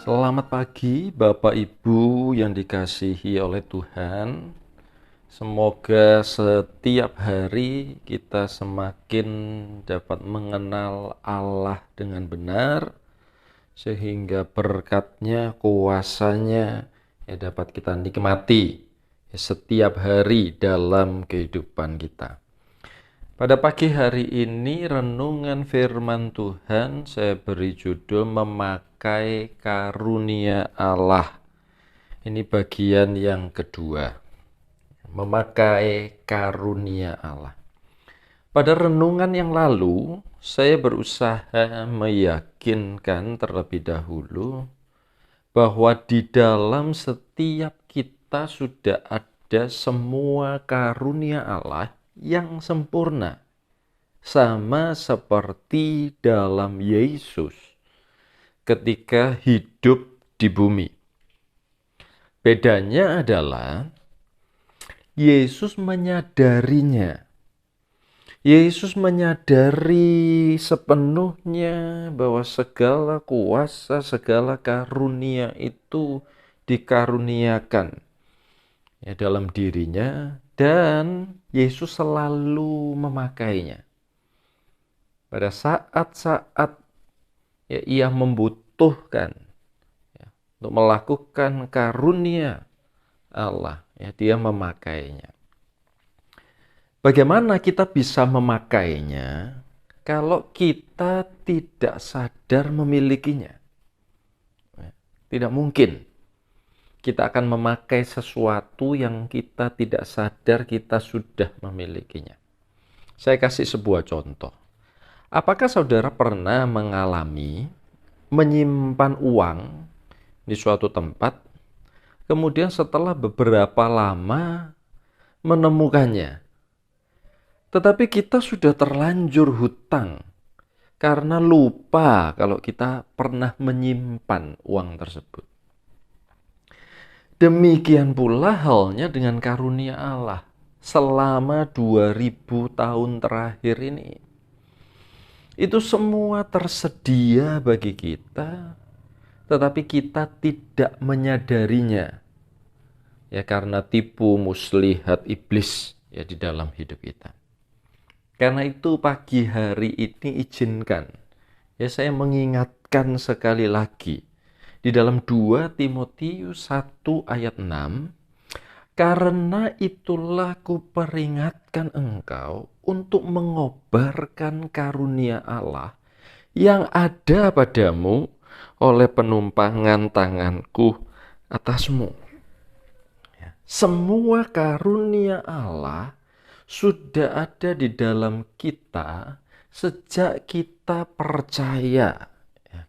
Selamat pagi, Bapak Ibu yang dikasihi oleh Tuhan. Semoga setiap hari kita semakin dapat mengenal Allah dengan benar, sehingga berkatnya, kuasanya dapat kita nikmati setiap hari dalam kehidupan kita. Pada pagi hari ini renungan firman Tuhan saya beri judul Memakai Karunia Allah. Ini bagian yang kedua. Memakai karunia Allah. Pada renungan yang lalu, saya berusaha meyakinkan terlebih dahulu bahwa di dalam setiap kita sudah ada semua karunia Allah yang sempurna, sama seperti dalam Yesus ketika hidup di bumi. Bedanya adalah Yesus menyadarinya. Yesus menyadari sepenuhnya bahwa segala kuasa, segala karunia itu dikaruniakan dalam dirinya, dan Yesus selalu memakainya. Pada saat-saat ia membutuhkan untuk melakukan karunia Allah, dia memakainya. Bagaimana kita bisa memakainya kalau kita tidak sadar memilikinya? Tidak mungkin kita akan memakai sesuatu yang kita tidak sadar kita sudah memilikinya. Saya kasih sebuah contoh. Apakah saudara pernah mengalami menyimpan uang di suatu tempat, kemudian setelah beberapa lama menemukannya, tetapi kita sudah terlanjur hutang karena lupa kalau kita pernah menyimpan uang tersebut? Demikian pula halnya dengan karunia Allah selama 2000 tahun terakhir ini. Itu semua tersedia bagi kita, tetapi kita tidak menyadarinya. Ya, karena tipu muslihat iblis di dalam hidup kita. Karena itu pagi hari ini izinkan saya mengingatkan sekali lagi di dalam 2 Timotius 1 ayat 6, karena itulah kuperingatkan engkau untuk mengobarkan karunia Allah yang ada padamu oleh penumpangan tanganku atasmu. Semua karunia Allah sudah ada di dalam kita sejak kita percaya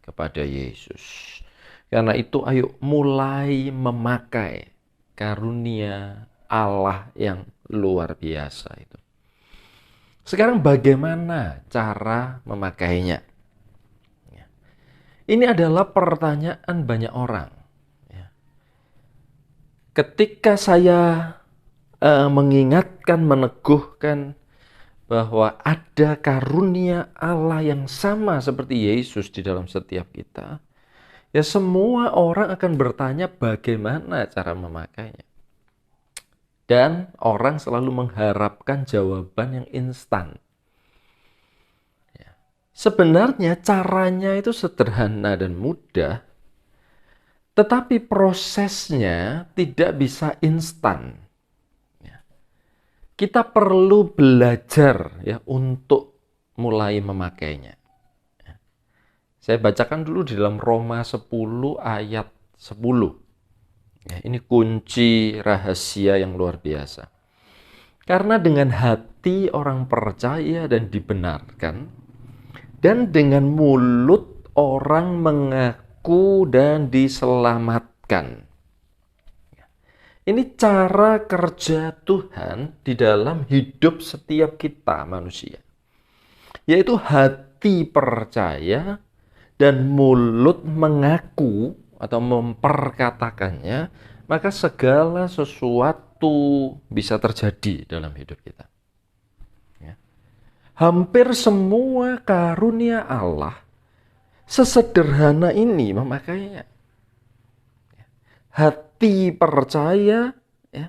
kepada Yesus. Karena itu ayo mulai memakai karunia Allah yang luar biasa itu. Sekarang bagaimana cara memakainya? Ini adalah pertanyaan banyak orang. Ketika saya mengingatkan, meneguhkan bahwa ada karunia Allah yang sama seperti Yesus di dalam setiap kita, semua orang akan bertanya bagaimana cara memakainya. Dan orang selalu mengharapkan jawaban yang instan. Sebenarnya caranya itu sederhana dan mudah, tetapi prosesnya tidak bisa instan. Kita perlu belajar untuk mulai memakainya. Saya bacakan dulu di dalam Roma 10 ayat 10. Ini kunci rahasia yang luar biasa. Karena dengan hati orang percaya dan dibenarkan, dan dengan mulut orang mengaku dan diselamatkan. Ini cara kerja Tuhan di dalam hidup setiap kita manusia. Yaitu hati percaya dan mulut mengaku atau memperkatakannya, maka segala sesuatu bisa terjadi dalam hidup kita. Hampir semua karunia Allah sesederhana ini memakainya. hati percaya, ya,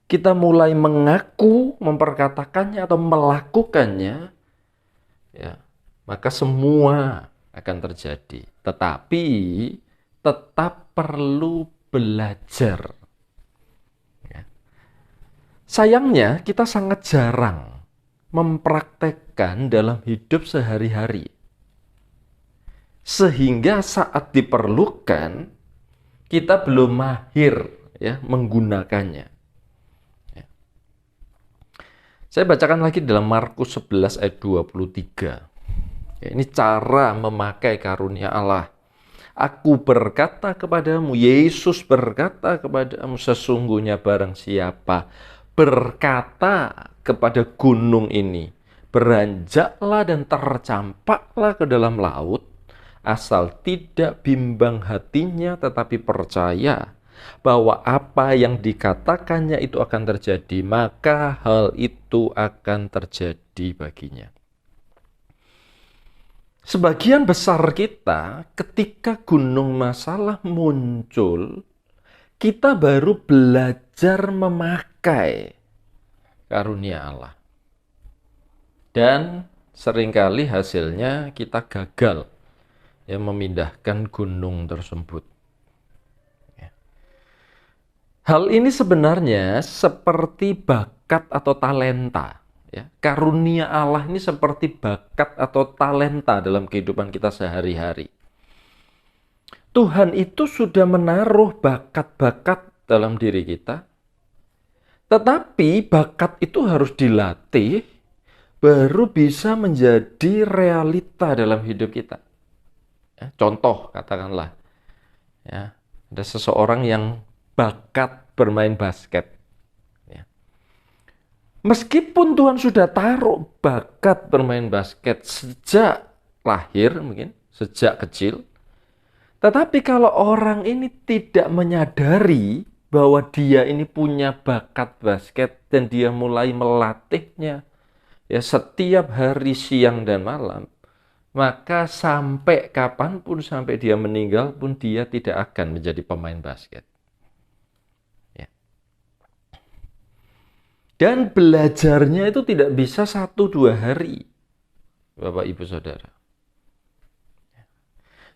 kita mulai mengaku, memperkatakannya atau melakukannya, ya, maka semua akan terjadi. Tetapi tetap perlu belajar. Ya. Sayangnya kita sangat jarang mempraktekkan dalam hidup sehari-hari. Sehingga saat diperlukan, kita belum mahir, ya, menggunakannya. Ya. Saya bacakan lagi dalam Markus 11 ayat 23. Ya, ini cara memakai karunia Allah. Aku berkata kepadamu, Yesus berkata kepadamu, sesungguhnya barang siapa berkata kepada gunung ini, beranjaklah dan tercampaklah ke dalam laut, asal tidak bimbang hatinya tetapi percaya bahwa apa yang dikatakannya itu akan terjadi, maka hal itu akan terjadi baginya. Sebagian besar kita ketika gunung masalah muncul, kita baru belajar memakai karunia Allah. Dan seringkali hasilnya kita gagal, ya, memindahkan gunung tersebut. Ya. Hal ini sebenarnya seperti bakat atau talenta. Ya, karunia Allah ini seperti bakat atau talenta dalam kehidupan kita sehari-hari. Tuhan itu sudah menaruh bakat-bakat dalam diri kita, tetapi bakat itu harus dilatih, baru bisa menjadi realita dalam hidup kita. Ya, contoh, katakanlah, ya, ada seseorang yang bakat bermain basket. Meskipun Tuhan sudah taruh bakat bermain basket sejak lahir, mungkin sejak kecil, tetapi kalau orang ini tidak menyadari bahwa dia ini punya bakat basket dan dia mulai melatihnya, ya, setiap hari siang dan malam, maka sampai kapanpun, sampai dia meninggal pun dia tidak akan menjadi pemain basket. Dan belajarnya itu tidak bisa 1-2 hari, Bapak Ibu Saudara.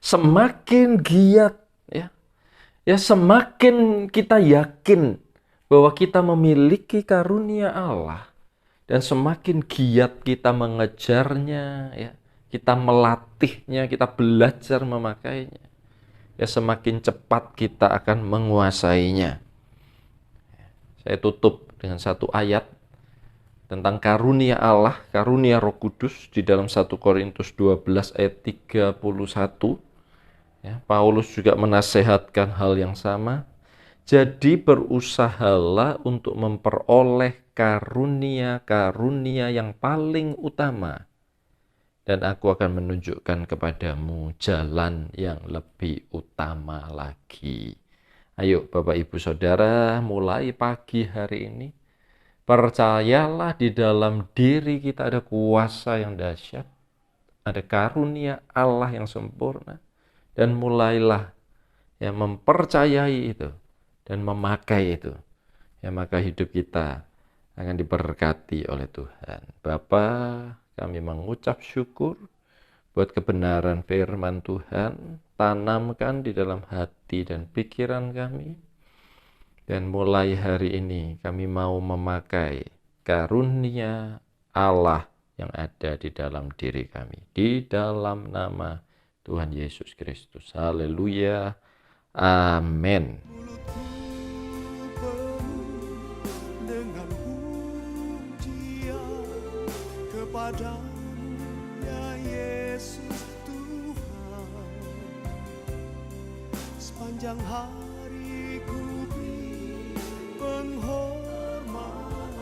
Semakin giat, ya, semakin kita yakin bahwa kita memiliki karunia Allah, dan semakin giat kita mengejarnya, ya, kita melatihnya, kita belajar memakainya, ya, semakin cepat kita akan menguasainya. Saya tutup dengan satu ayat tentang karunia Allah, karunia Roh Kudus di dalam 1 Korintus 12 ayat 31. Ya, Paulus juga menasehatkan hal yang sama. Jadi berusahalah untuk memperoleh karunia-karunia yang paling utama, dan aku akan menunjukkan kepadamu jalan yang lebih utama lagi. Ayo Bapak Ibu Saudara, mulai pagi hari ini, percayalah di dalam diri kita ada kuasa yang dahsyat, ada karunia Allah yang sempurna, dan mulailah, ya, mempercayai itu dan memakai itu. Ya, maka hidup kita akan diberkati oleh Tuhan. Bapa, kami mengucap syukur buat kebenaran firman Tuhan, tanamkan di dalam hati dan pikiran kami. Dan mulai hari ini kami mau memakai karunia Allah yang ada di dalam diri kami. Di dalam nama Tuhan Yesus Kristus. Haleluya. Amin. Sepanjang hari ku beri penghormatan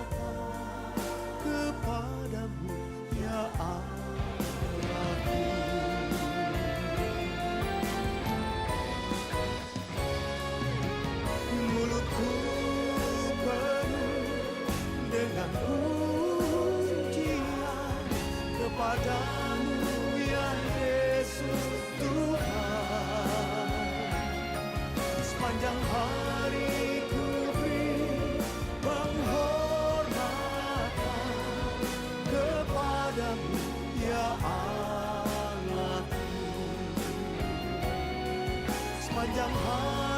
kepadamu, ya Allahku. Mulutku penuh dengan pujian kepadamu, ya Yesus Tuhan. Sepanjang hari ku beri penghormatan kepadamu, ya Allahku. Sepanjang hari